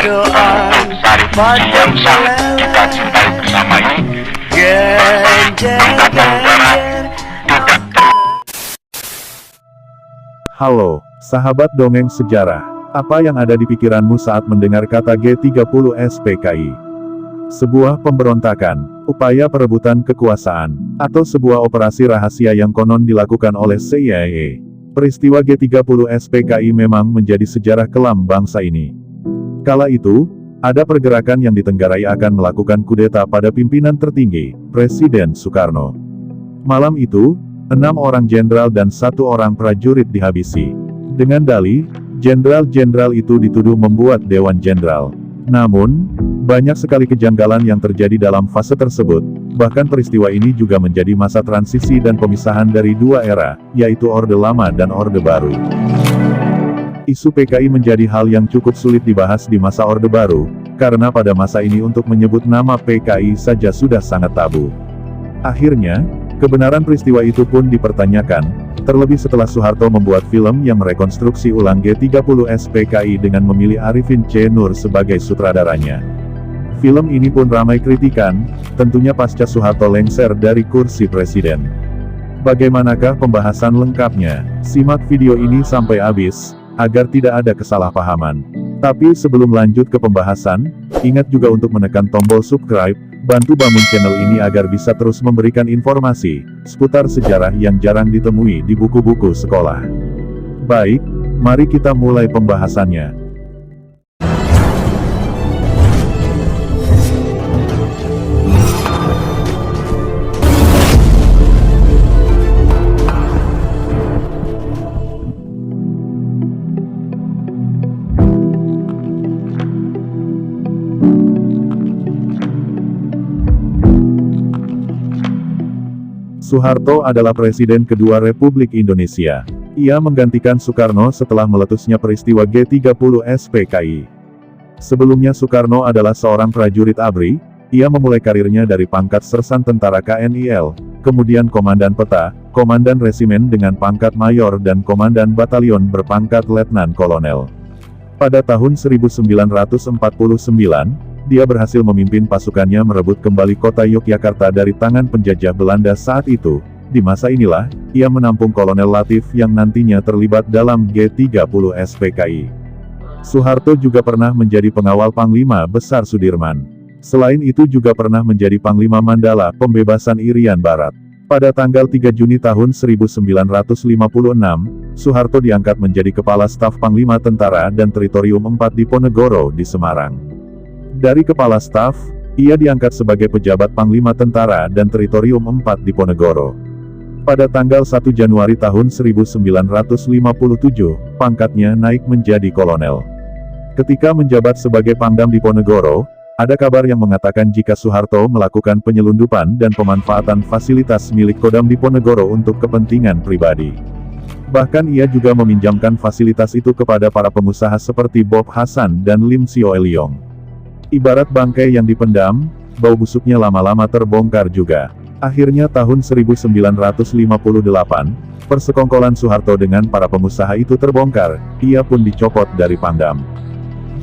berdoa pada kita cintai bersama ini. Halo, sahabat dongeng sejarah. Apa yang ada di pikiranmu saat mendengar kata G30 SPKI? Sebuah pemberontakan, upaya perebutan kekuasaan, atau sebuah operasi rahasia yang konon dilakukan oleh CIA? Peristiwa G30 SPKI memang menjadi sejarah kelam bangsa ini. Kala itu, ada pergerakan yang ditenggarai akan melakukan kudeta pada pimpinan tertinggi, Presiden Soekarno. Malam itu, 6 orang jenderal dan 1 orang prajurit dihabisi. Dengan dalih, jenderal-jenderal itu dituduh membuat Dewan Jenderal. Namun, banyak sekali kejanggalan yang terjadi dalam fase tersebut, bahkan peristiwa ini juga menjadi masa transisi dan pemisahan dari dua era, yaitu Orde Lama dan Orde Baru. Isu PKI menjadi hal yang cukup sulit dibahas di masa Orde Baru, karena pada masa ini untuk menyebut nama PKI saja sudah sangat tabu. Akhirnya, kebenaran peristiwa itu pun dipertanyakan, terlebih setelah Soeharto membuat film yang merekonstruksi ulang G30 SPKI dengan memilih Arifin C. Nur sebagai sutradaranya. Film ini pun ramai kritikan, tentunya pasca Soeharto lengser dari kursi presiden. Bagaimanakah pembahasan lengkapnya? Simak video ini sampai habis, agar tidak ada kesalahpahaman. Tapi sebelum lanjut ke pembahasan, ingat juga untuk menekan tombol subscribe, bantu bangun channel ini agar bisa terus memberikan informasi seputar sejarah yang jarang ditemui di buku-buku sekolah. Baik, mari kita mulai pembahasannya. Soeharto adalah Presiden kedua Republik Indonesia. Ia menggantikan Soekarno setelah meletusnya peristiwa G30 SPKI. Sebelumnya Soekarno adalah seorang prajurit ABRI, ia memulai karirnya dari pangkat Sersan Tentara KNIL, kemudian Komandan Peta, Komandan Resimen dengan pangkat Mayor dan Komandan Batalion berpangkat Letnan Kolonel. Pada tahun 1949, dia berhasil memimpin pasukannya merebut kembali kota Yogyakarta dari tangan penjajah Belanda saat itu. Di masa inilah, ia menampung Kolonel Latif yang nantinya terlibat dalam G30 SPKI. Soeharto juga pernah menjadi pengawal Panglima Besar Sudirman. Selain itu juga pernah menjadi Panglima Mandala Pembebasan Irian Barat. Pada tanggal 3 Juni tahun 1956, Soeharto diangkat menjadi Kepala Staf Panglima Tentara dan Teritorium 4 di Ponegoro di Semarang. Dari Kepala Staf, ia diangkat sebagai pejabat Panglima Tentara dan Teritorium 4 di Ponegoro. Pada tanggal 1 Januari tahun 1957, pangkatnya naik menjadi kolonel. Ketika menjabat sebagai Pangdam di Ponegoro, ada kabar yang mengatakan jika Soeharto melakukan penyelundupan dan pemanfaatan fasilitas milik Kodam di Ponegoro untuk kepentingan pribadi. Bahkan ia juga meminjamkan fasilitas itu kepada para pengusaha seperti Bob Hasan dan Lim Sio Leong. Ibarat bangkai yang dipendam, bau busuknya lama-lama terbongkar juga. Akhirnya tahun 1958, persekongkolan Soeharto dengan para pengusaha itu terbongkar, ia pun dicopot dari Pangdam.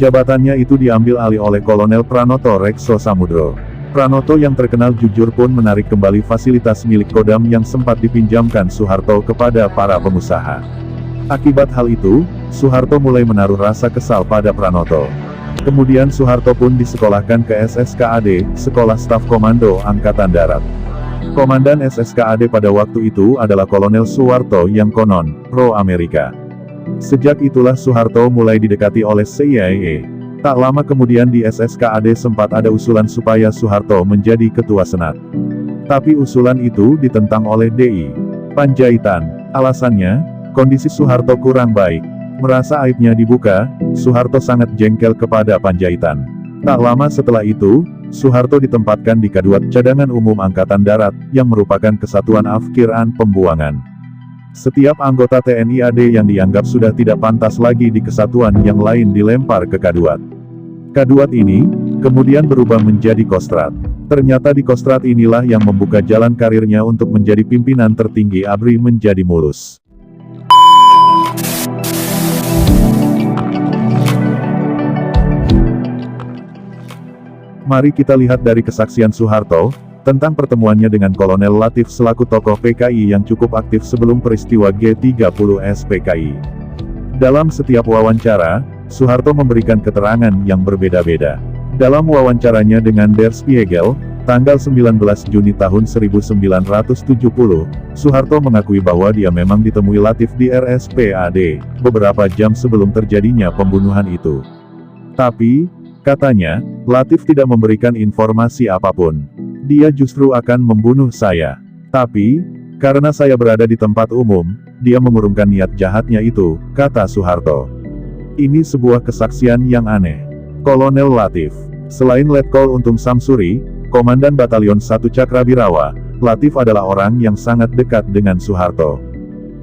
Jabatannya itu diambil alih oleh Kolonel Pranoto Rekso Samudro. Pranoto yang terkenal jujur pun menarik kembali fasilitas milik Kodam yang sempat dipinjamkan Soeharto kepada para pengusaha. Akibat hal itu, Soeharto mulai menaruh rasa kesal pada Pranoto. Kemudian Soeharto pun disekolahkan ke SSKAD, Sekolah Staf Komando Angkatan Darat. Komandan SSKAD pada waktu itu adalah Kolonel Suwarto yang konon pro-Amerika. Sejak itulah Soeharto mulai didekati oleh CIA. Tak lama kemudian di SSKAD sempat ada usulan supaya Soeharto menjadi Ketua Senat. Tapi usulan itu ditentang oleh DI Panjaitan. Alasannya, kondisi Soeharto kurang baik. Merasa aibnya dibuka, Soeharto sangat jengkel kepada Panjaitan. Tak lama setelah itu, Soeharto ditempatkan di Kaduat Cadangan Umum Angkatan Darat, yang merupakan kesatuan Afkiran Pembuangan. Setiap anggota TNI AD yang dianggap sudah tidak pantas lagi di kesatuan yang lain dilempar ke Kaduat. Kaduat ini, kemudian berubah menjadi Kostrat. Ternyata di Kostrat inilah yang membuka jalan karirnya untuk menjadi pimpinan tertinggi ABRI menjadi mulus. Mari kita lihat dari kesaksian Soeharto, tentang pertemuannya dengan Kolonel Latif selaku tokoh PKI yang cukup aktif sebelum peristiwa G30 SPKI. Dalam setiap wawancara, Soeharto memberikan keterangan yang berbeda-beda. Dalam wawancaranya dengan Der Spiegel, tanggal 19 Juni tahun 1970, Soeharto mengakui bahwa dia memang ditemui Latif di RSPAD, beberapa jam sebelum terjadinya pembunuhan itu. Tapi, katanya, Latif tidak memberikan informasi apapun. Dia justru akan membunuh saya. Tapi, karena saya berada di tempat umum, dia mengurungkan niat jahatnya itu, kata Soeharto. Ini sebuah kesaksian yang aneh. Kolonel Latif. Selain Letkol Untung Samsuri, Komandan Batalion 1 Cakrabirawa, Latif adalah orang yang sangat dekat dengan Soeharto.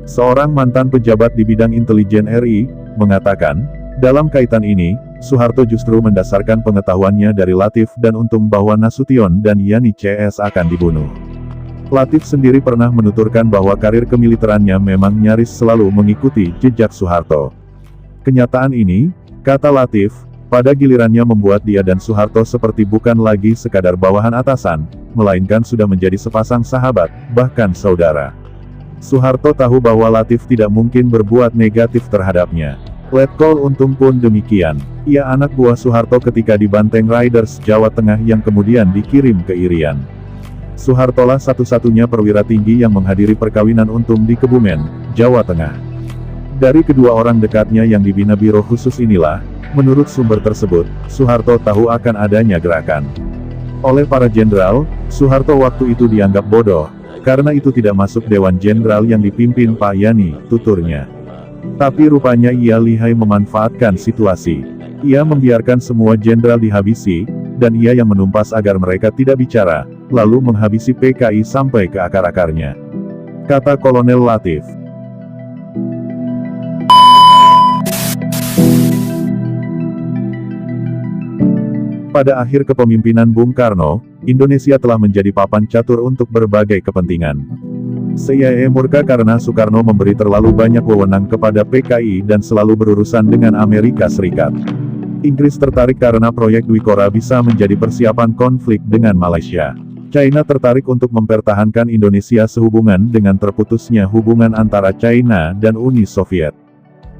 Seorang mantan pejabat di bidang intelijen RI, mengatakan, dalam kaitan ini, Soeharto justru mendasarkan pengetahuannya dari Latif dan Untung bahwa Nasution dan Yani CS akan dibunuh. Latif sendiri pernah menuturkan bahwa karir kemiliterannya memang nyaris selalu mengikuti jejak Soeharto. Kenyataan ini, kata Latif, pada gilirannya membuat dia dan Soeharto seperti bukan lagi sekadar bawahan atasan, melainkan sudah menjadi sepasang sahabat, bahkan saudara. Soeharto tahu bahwa Latif tidak mungkin berbuat negatif terhadapnya. Letkol Untung pun demikian. Ia anak buah Soeharto ketika di Banteng Riders Jawa Tengah yang kemudian dikirim ke Irian. Soehartolah satu-satunya perwira tinggi yang menghadiri perkawinan Untung di Kebumen, Jawa Tengah. Dari kedua orang dekatnya yang dibina biro khusus inilah, menurut sumber tersebut, Soeharto tahu akan adanya gerakan. Oleh para jenderal, Soeharto waktu itu dianggap bodoh, karena itu tidak masuk Dewan Jenderal yang dipimpin Pak Yani, tuturnya. Tapi rupanya ia lihai memanfaatkan situasi. Ia membiarkan semua jenderal dihabisi, dan ia yang menumpas agar mereka tidak bicara, lalu menghabisi PKI sampai ke akar-akarnya. Kata Kolonel Latif. Pada akhir kepemimpinan Bung Karno, Indonesia telah menjadi papan catur untuk berbagai kepentingan. CIA murka karena Soekarno memberi terlalu banyak wewenang kepada PKI dan selalu berurusan dengan Amerika Serikat. Inggris tertarik karena proyek Dwi Kora bisa menjadi persiapan konflik dengan Malaysia. China tertarik untuk mempertahankan Indonesia sehubungan dengan terputusnya hubungan antara China dan Uni Soviet.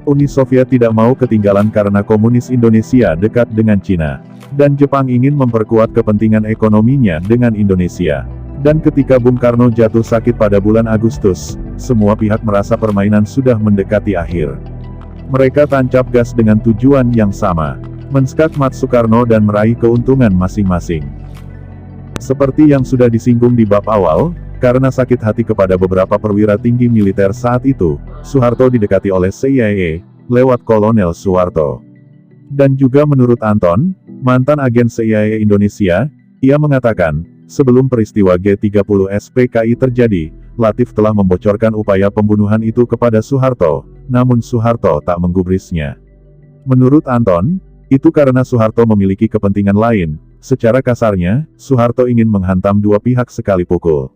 Uni Soviet tidak mau ketinggalan karena komunis Indonesia dekat dengan Cina. Dan Jepang ingin memperkuat kepentingan ekonominya dengan Indonesia. Dan ketika Bung Karno jatuh sakit pada bulan Agustus, semua pihak merasa permainan sudah mendekati akhir. Mereka tancap gas dengan tujuan yang sama, menskakmat Soekarno dan meraih keuntungan masing-masing. Seperti yang sudah disinggung di bab awal, karena sakit hati kepada beberapa perwira tinggi militer saat itu, Soeharto didekati oleh CIA, lewat Kolonel Soeharto. Dan juga menurut Anton, mantan agen CIA Indonesia, ia mengatakan, sebelum peristiwa G30 SPKI terjadi, Latif telah membocorkan upaya pembunuhan itu kepada Soeharto, namun Soeharto tak menggubrisnya. Menurut Anton, itu karena Soeharto memiliki kepentingan lain. Secara kasarnya, Soeharto ingin menghantam dua pihak sekali pukul.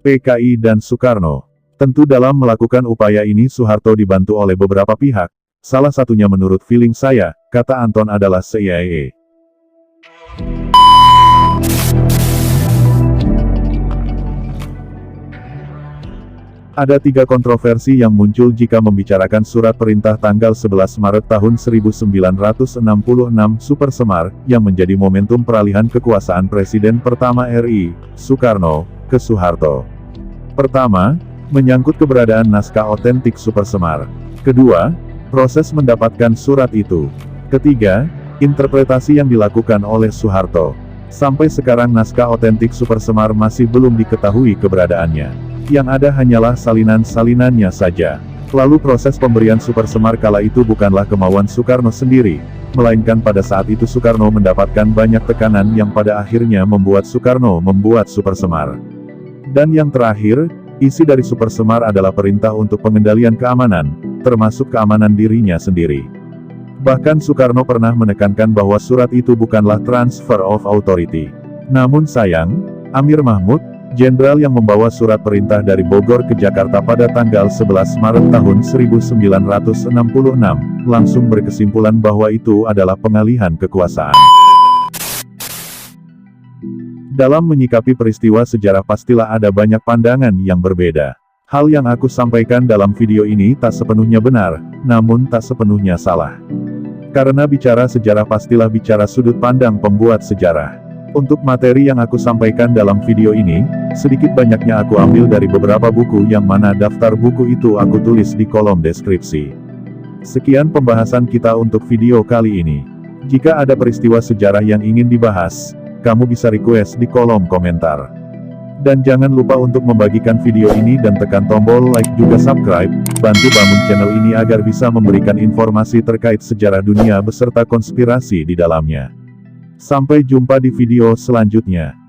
PKI dan Soekarno. Tentu dalam melakukan upaya ini Soeharto dibantu oleh beberapa pihak. Salah satunya menurut feeling saya, kata Anton adalah CIA. Ada tiga kontroversi yang muncul jika membicarakan surat perintah tanggal 11 Maret tahun 1966 Super Semar, yang menjadi momentum peralihan kekuasaan Presiden pertama RI, Soekarno, ke Soeharto. Pertama, menyangkut keberadaan naskah otentik Super Semar. Kedua, proses mendapatkan surat itu. Ketiga, interpretasi yang dilakukan oleh Soeharto. Sampai sekarang naskah otentik Super Semar masih belum diketahui keberadaannya. Yang ada hanyalah salinan-salinannya saja. Lalu proses pemberian Super Semar kala itu bukanlah kemauan Soekarno sendiri, melainkan pada saat itu Soekarno mendapatkan banyak tekanan yang pada akhirnya membuat Soekarno membuat Super Semar. Dan yang terakhir, isi dari Super Semar adalah perintah untuk pengendalian keamanan, termasuk keamanan dirinya sendiri. Bahkan Soekarno pernah menekankan bahwa surat itu bukanlah transfer of authority. Namun sayang, Amir Mahmud, jenderal yang membawa surat perintah dari Bogor ke Jakarta pada tanggal 11 Maret tahun 1966, langsung berkesimpulan bahwa itu adalah pengalihan kekuasaan. Dalam menyikapi peristiwa sejarah pastilah ada banyak pandangan yang berbeda. Hal yang aku sampaikan dalam video ini tak sepenuhnya benar, namun tak sepenuhnya salah. Karena bicara sejarah pastilah bicara sudut pandang pembuat sejarah. Untuk materi yang aku sampaikan dalam video ini, sedikit banyaknya aku ambil dari beberapa buku yang mana daftar buku itu aku tulis di kolom deskripsi. Sekian pembahasan kita untuk video kali ini. Jika ada peristiwa sejarah yang ingin dibahas, kamu bisa request di kolom komentar. Dan jangan lupa untuk membagikan video ini dan tekan tombol like juga subscribe, bantu bangun channel ini agar bisa memberikan informasi terkait sejarah dunia beserta konspirasi di dalamnya. Sampai jumpa di video selanjutnya.